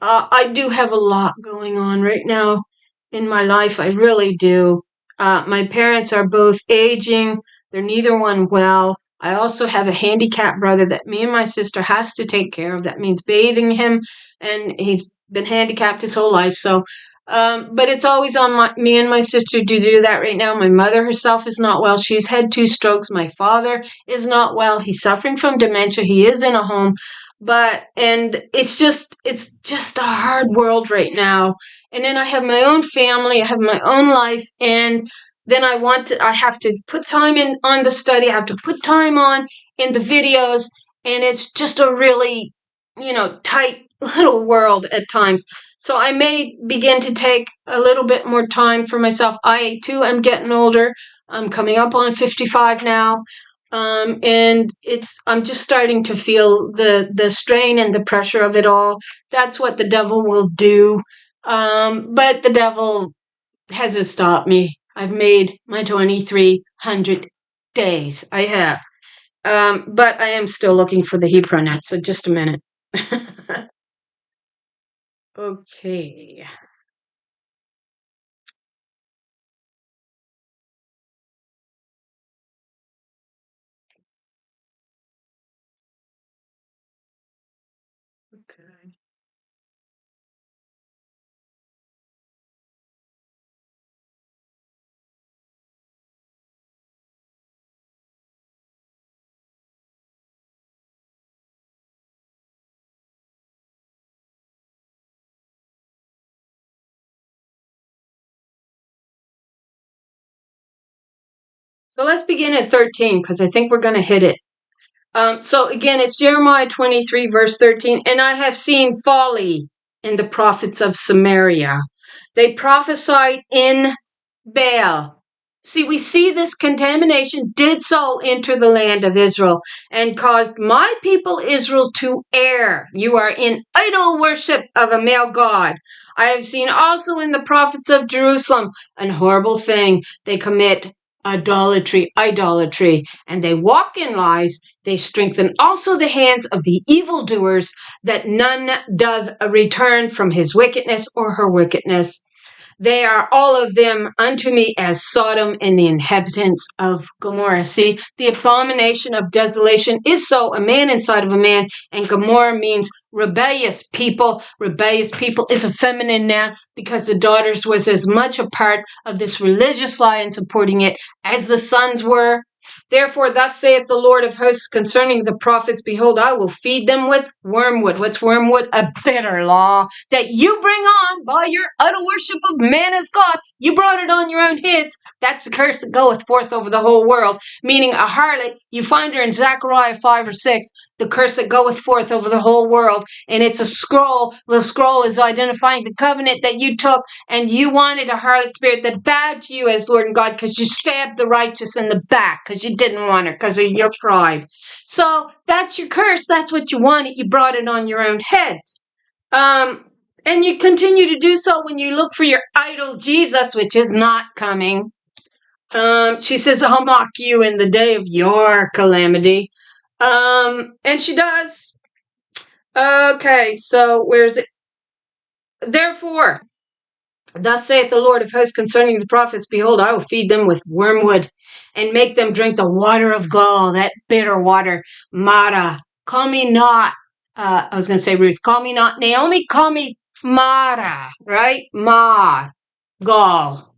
I do have a lot going on right now in my life. I really do. My parents are both aging. They're neither one well. I also have a handicapped brother that me and my sister has to take care of. That means bathing him, and he's been handicapped his whole life. So, but it's always on me and my sister to do that right now. My mother herself is not well. She's had 2 strokes. My father is not well. He's suffering from dementia. He is in a home. And it's just a hard world right now. And then I have my own family, I have my own life, and then I have to put time in on the study, I have to put time on in the videos, and it's just a really, tight little world at times. So I may begin to take a little bit more time for myself. I too am getting older. I'm coming up on 55 now. And I'm just starting to feel the strain and the pressure of it all. That's what the devil will do. But the devil hasn't stopped me. I've made my 2,300 days. I have. But I am still looking for the he pronoun. So just a minute. Okay. Okay. So let's begin at 13, because I think we're going to hit it. So again, it's Jeremiah 23, verse 13. And I have seen folly in the prophets of Samaria. They prophesied in Baal. See, we see this contamination did so enter the land of Israel and caused my people Israel to err. You are in idol worship of a male god. I have seen also in the prophets of Jerusalem an horrible thing. They commit idolatry, and they walk in lies. They strengthen also the hands of the evildoers, that none doth return from his wickedness or her wickedness. They are all of them unto me as Sodom and the inhabitants of Gomorrah. See, the abomination of desolation is so a man inside of a man, and Gomorrah means rebellious people. Rebellious people is a feminine noun because the daughters was as much a part of this religious lie and supporting it as the sons were. Therefore, thus saith the Lord of hosts concerning the prophets, behold, I will feed them with wormwood. What's wormwood? A bitter law that you bring on by your idol worship of man as God. You brought it on your own heads. That's the curse that goeth forth over the whole world. Meaning a harlot, you find her in Zechariah 5 or 6, the curse that goeth forth over the whole world. And it's a scroll. The scroll is identifying the covenant that you took, and you wanted a harlot spirit that bowed to you as Lord and God because you stabbed the righteous in the back because you didn't want her because of your pride. So that's your curse. That's what you wanted. You brought it on your own heads. And you continue to do so when you look for your idol Jesus, which is not coming. She says, I'll mock you in the day of your calamity. And she does. Okay, so where's it? Therefore, thus saith the Lord of hosts concerning the prophets, behold, I will feed them with wormwood and make them drink the water of gall, that bitter water. Mara, call me not, I was going to say Ruth, call me not Naomi, call me Mara, right? Gall.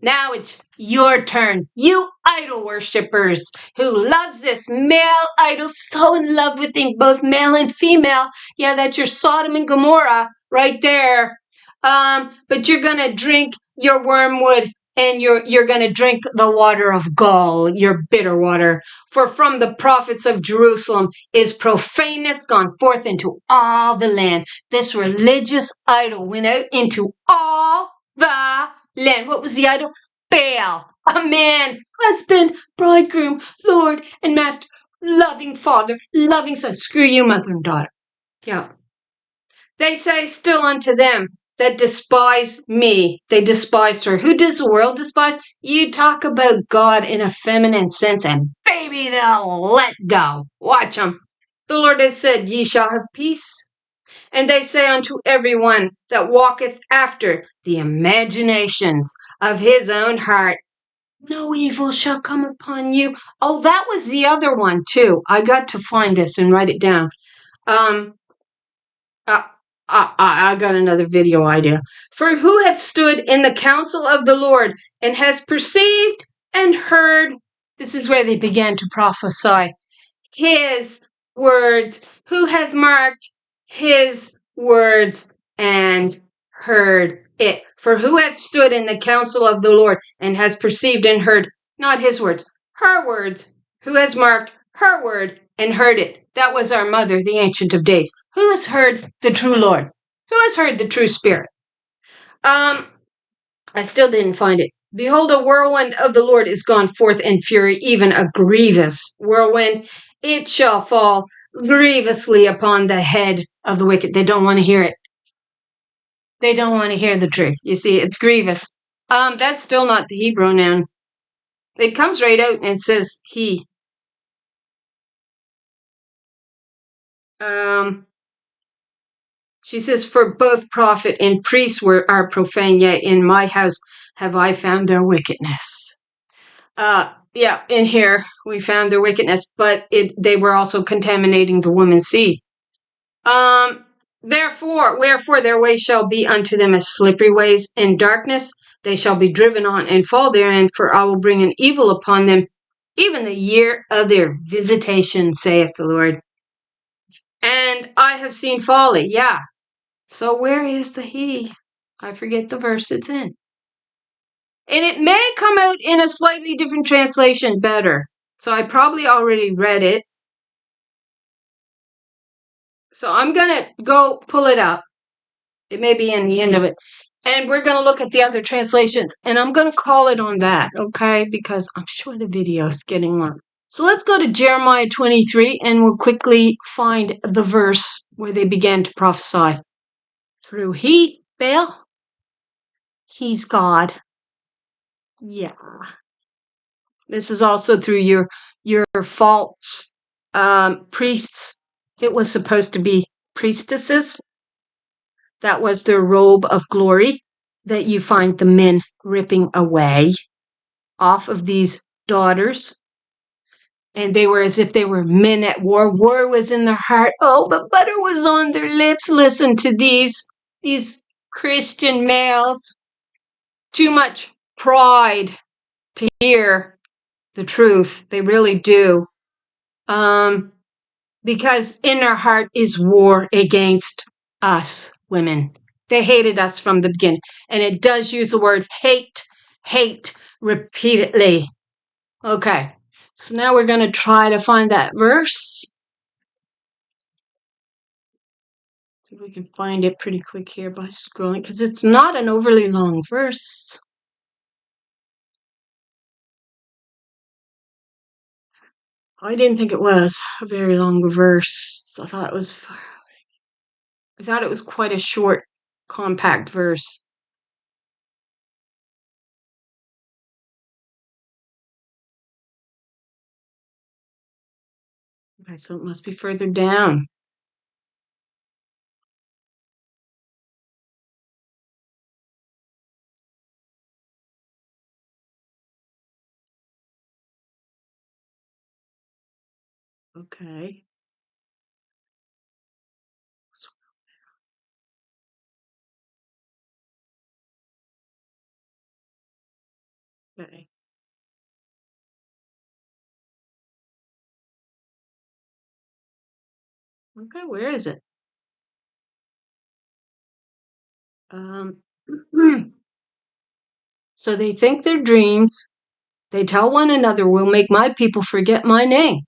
Now it's your turn, you idol worshippers who loves this male idol, so in love with him, both male and female. Yeah, that's your Sodom and Gomorrah right there. But you're gonna drink your wormwood, and you're gonna drink the water of gall, your bitter water. For from the prophets of Jerusalem is profaneness gone forth into all the land. This religious idol went out into all the land. What was the idol? Baal, a man, husband, bridegroom, Lord and Master, loving father, loving son. Screw you, mother and daughter. Yeah. They say still unto them that despise me. They despised her. Who does the world despise? You talk about God in a feminine sense, and baby, they'll let go. Watch them. The Lord has said, ye shall have peace. And they say unto everyone that walketh after the imaginations of his own heart, no evil shall come upon you. Oh, that was the other one too. I got to find this and write it down. I got another video idea. For who hath stood in the counsel of the Lord and has perceived and heard? This is where they began to prophesy his words. Who hath marked his words and heard it? For who hath stood in the counsel of the Lord and has perceived and heard, not his words, her words? Who has marked her word and heard it? That was our mother, the Ancient of Days. Who has heard the true Lord? Who has heard the true Spirit? I still didn't find it. Behold, a whirlwind of the Lord is gone forth in fury, even a grievous whirlwind. It shall fall grievously upon the head of the wicked. They don't want to hear it. They don't want to hear the truth. You see, it's grievous. That's still not the Hebrew noun. It comes right out and it says he. She says, for both prophet and priest are profane, yet in my house have I found their wickedness. Yeah, in here we found their wickedness, but they were also contaminating the woman's seed. Wherefore their way shall be unto them as slippery ways in darkness. They shall be driven on and fall therein, for I will bring an evil upon them, even the year of their visitation, saith the Lord. And I have seen folly, yeah. So where is the he? I forget the verse it's in. And it may come out in a slightly different translation better. So I probably already read it. So I'm going to go pull it up. It may be in the end of it. And we're going to look at the other translations. And I'm going to call it on that, okay? Because I'm sure the video is getting long. So let's go to Jeremiah 23, and we'll quickly find the verse where they began to prophesy. Through he, Baal, he's God. Yeah. This is also through your false priests. It was supposed to be priestesses. That was their robe of glory that you find the men ripping away off of these daughters. And they were as if they were men at war. War was in their heart. Oh, but butter was on their lips. Listen to these Christian males. Too much pride to hear the truth. They really do. Because in their heart is war against us women. They hated us from the beginning. And it does use the word hate repeatedly. Okay. So now we're going to try to find that verse. See if we can find it pretty quick here by scrolling, because it's not an overly long verse. I didn't think it was a very long verse. I thought it was quite a short, compact verse. Okay, so it must be further down. Okay. Okay. Okay, where is it? So they think their dreams. They tell one another, "We'll make my people forget my name,"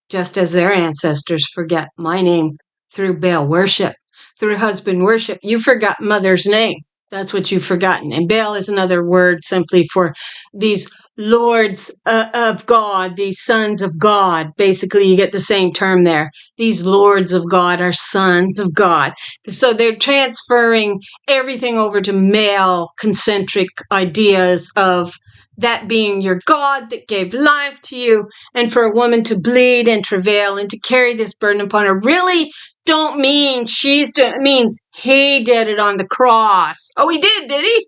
just as their ancestors forget my name through Baal worship, through husband worship. You forgot mother's name. That's what you've forgotten. And Baal is another word simply for these lords of God, these sons of God. Basically, you get the same term there. These lords of God are sons of God. So they're transferring everything over to male concentric ideas of that being your God that gave life to you, and for a woman to bleed and travail and to carry this burden upon her really don't mean it means he did it on the cross. Oh, he did he?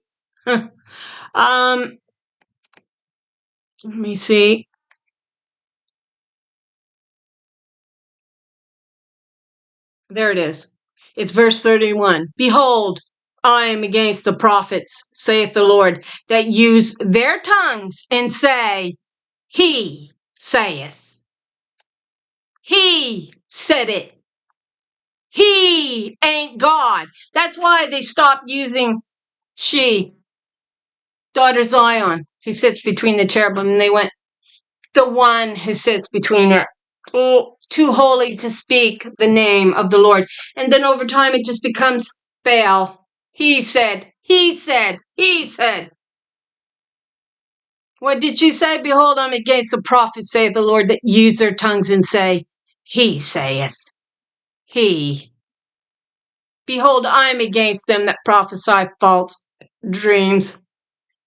Let me see. There it is. It's verse 31. Behold, I am against the prophets, saith the Lord, that use their tongues and say, he saith. He said it. He ain't God. That's why they stopped using she, daughter Zion, who sits between the cherubim, and they went, the one who sits between it. Oh, too holy to speak the name of the Lord. And then over time it just becomes Baal. He said, he said, he said. What did you say? Behold, I'm against the prophets, saith the Lord, that use their tongues and say, he saith. He. Behold, I am against them that prophesy false dreams,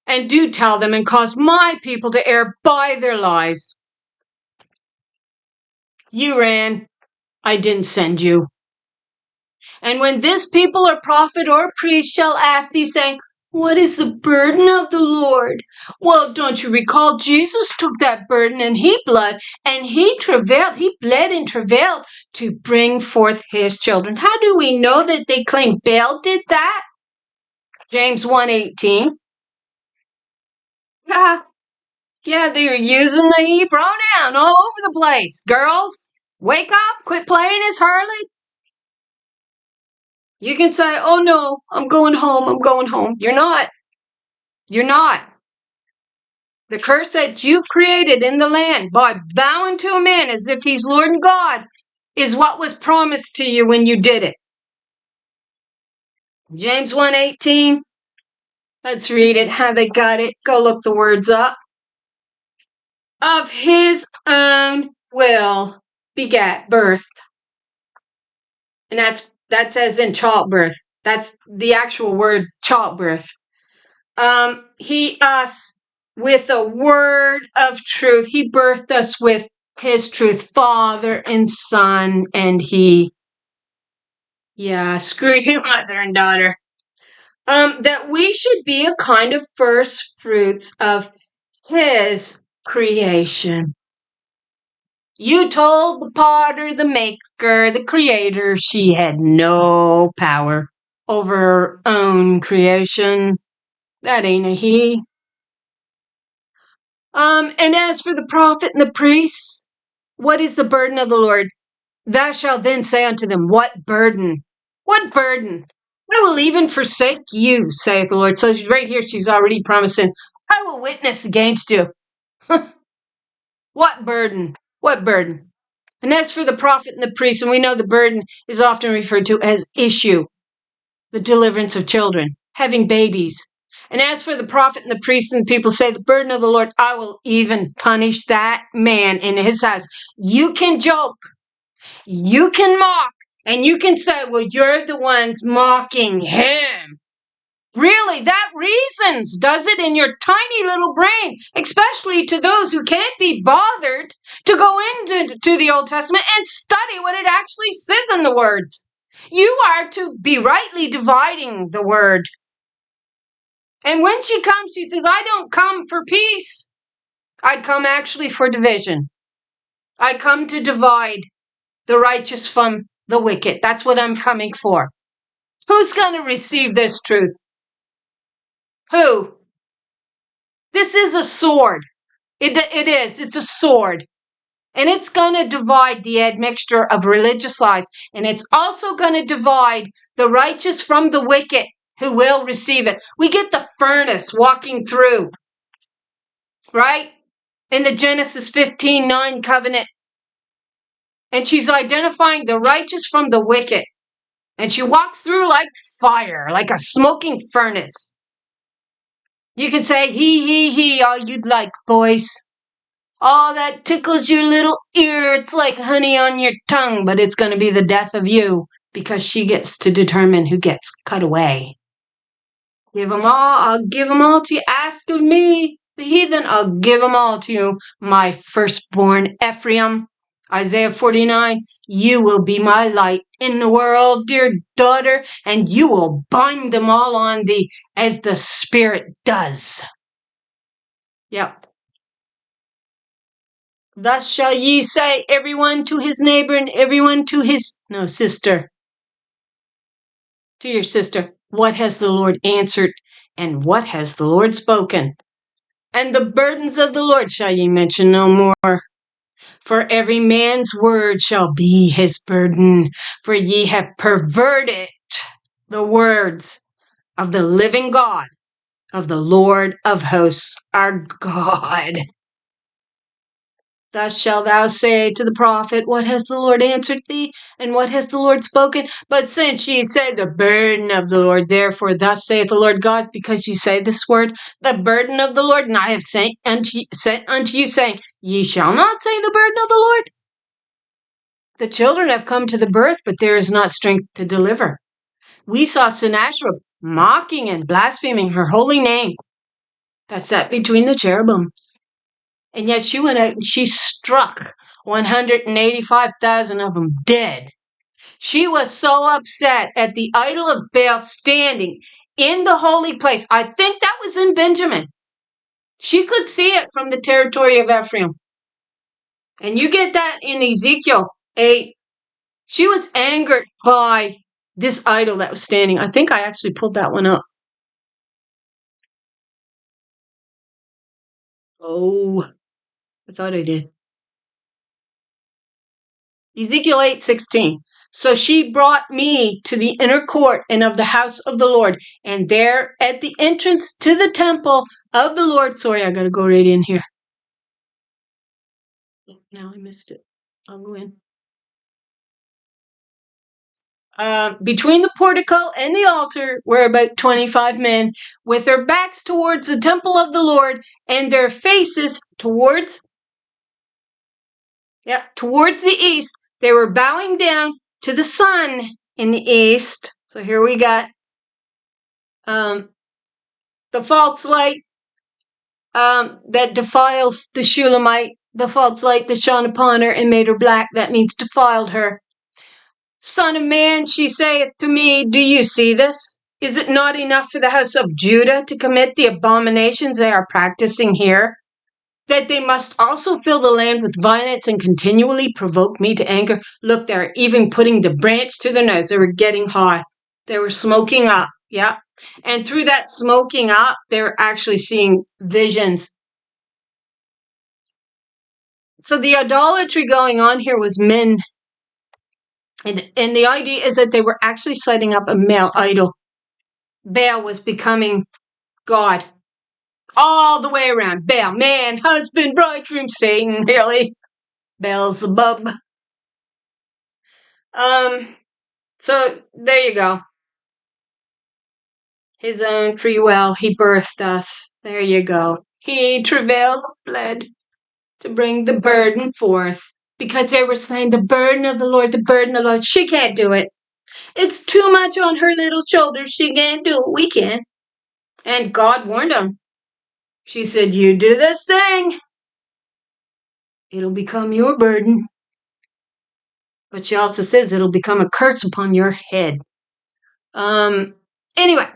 and do tell them, and cause my people to err by their lies. You ran, I didn't send you. And when this people or prophet or priest shall ask thee, saying, what is the burden of the Lord? Well, don't you recall Jesus took that burden and he bled and he travailed. He bled and travailed to bring forth his children. How do we know that they claim Baal did that? James 1:18. Yeah, they're using the he pronoun all over the place. Girls, wake up, quit playing as harlot. You can say, oh no, I'm going home. You're not. You're not. The curse that you've created in the land by bowing to a man as if he's Lord and God is what was promised to you when you did it. James 1:18. Let's read it, how they got it. Go look the words up. Of his own will begat birth. And that's as in childbirth. That's the actual word childbirth. Us with a word of truth. He birthed us with his truth, Father and Son, and he, screw you, mother and daughter. That we should be a kind of first fruits of his creation. You told the potter, the maker, the creator, she had no power over her own creation. That ain't a he. And as for the prophet and the priests, what is the burden of the Lord? Thou shalt then say unto them, what burden? What burden? I will even forsake you, saith the Lord. So right here, she's already promising, I will witness against you. What burden? What burden? And as for the prophet and the priest, and we know the burden is often referred to as issue, the deliverance of children, having babies. And as for the prophet and the priest, and the people say, the burden of the Lord, I will even punish that man in his house. You can joke, you can mock, and you can say, well, you're the ones mocking him. Really, that reasons, does it, in your tiny little brain, especially to those who can't be bothered to go into the Old Testament and study what it actually says in the words. You are to be rightly dividing the word. And when she comes, she says, I don't come for peace. I come actually for division. I come to divide the righteous from the wicked. That's what I'm coming for. Who's going to receive this truth? Who? This is a sword. It is. It's a sword. And it's going to divide the admixture of religious lies. And it's also going to divide the righteous from the wicked who will receive it. We get the furnace walking through, right? In the Genesis 15:9 covenant. And she's identifying the righteous from the wicked. And she walks through like fire, like a smoking furnace. You can say, he, all you'd like, boys. Oh, that tickles your little ear. It's like honey on your tongue, but it's going to be the death of you because she gets to determine who gets cut away. Give them all. I'll give them all to you. Ask of me, the heathen. I'll give them all to you, my firstborn Ephraim. Isaiah 49, you will be my light in the world, dear daughter, and you will bind them all on thee as the Spirit does. Yep. Thus shall ye say, everyone to his neighbor and everyone to his, sister. To your sister, what has the Lord answered and what has the Lord spoken? And the burdens of the Lord shall ye mention no more. For every man's word shall be his burden, for ye have perverted the words of the living God, of the Lord of hosts, our God. Thus shalt thou say to the prophet, what has the Lord answered thee, and what has the Lord spoken? But since ye say the burden of the Lord, therefore thus saith the Lord God, because ye say this word, the burden of the Lord, and I have sent unto you, saying, ye shall not say the burden of the Lord. The children have come to the birth, but there is not strength to deliver. We saw Sennacherib mocking and blaspheming her holy name that sat between the cherubims. And yet she went out and she struck 185,000 of them dead. She was so upset at the idol of Baal standing in the holy place. I think that was in Benjamin. She could see it from the territory of Ephraim. And you get that in Ezekiel 8. She was angered by this idol that was standing. I think I actually pulled that one up. Oh, I thought I did. Ezekiel 8:16. So she brought me to the inner court and of the house of the Lord. And there at the entrance to the temple of the Lord. Sorry, I got to go right in here. Now I missed it. I'll go in. Between the portico and the altar were about 25 men with their backs towards the temple of the Lord and their faces towards the east. They were bowing down to the sun in the east. So here we got the false light that defiles the Shulamite, the false light that shone upon her and made her black. That means defiled her. Son of man, she saith to me, do you see this? Is it not enough for the house of Judah to commit the abominations they are practicing here, that they must also fill the land with violence and continually provoke me to anger? Look, they're even putting the branch to their nose. They were getting hot. They were smoking up. Yeah. And through that smoking up, they were actually seeing visions. So the idolatry going on here was men. And the idea is that they were actually setting up a male idol. Baal was becoming God. All the way around. Baal, man, husband, bridegroom, Satan, really. Baal-zebub. So there you go. His own free will, he birthed us. There you go. He travailed, bled to bring the burden forth. Because they were saying the burden of the Lord, the burden of the Lord. She can't do it. It's too much on her little shoulders. She can't do it. We can. And God warned them. She said, you do this thing, it'll become your burden. But she also says it'll become a curse upon your head. Anyway,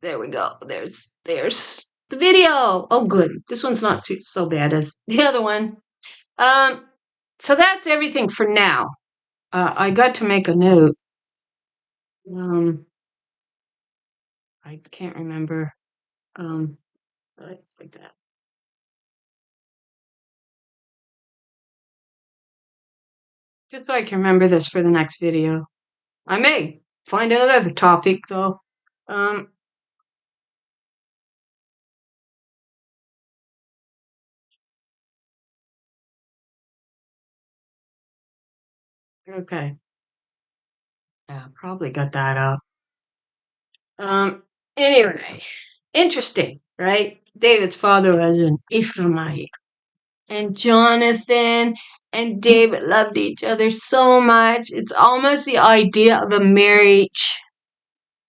there we go. There's the video. Oh, good. This one's not so bad as the other one. So that's everything for now. I got to make a note. I can't remember. It's like that. Just so I can remember this for the next video. I may find another topic though. Okay. Yeah, probably got that up. Anyway, interesting, right? David's father was an Ephraimite. And Jonathan and David loved each other so much. It's almost the idea of a marriage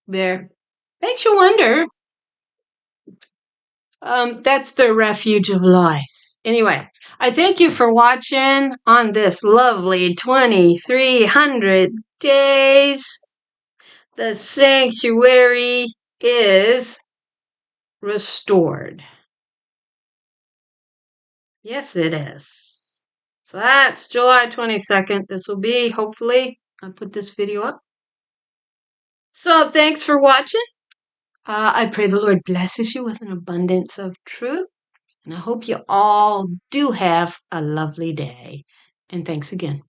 there. Makes you wonder. That's the refuge of life. Anyway, I thank you for watching on this lovely 2300 days. The sanctuary is restored. Yes, it is. So that's July 22nd. This will be, hopefully, I'll put this video up. So thanks for watching. I pray the Lord blesses you with an abundance of truth. And I hope you all do have a lovely day. And thanks again.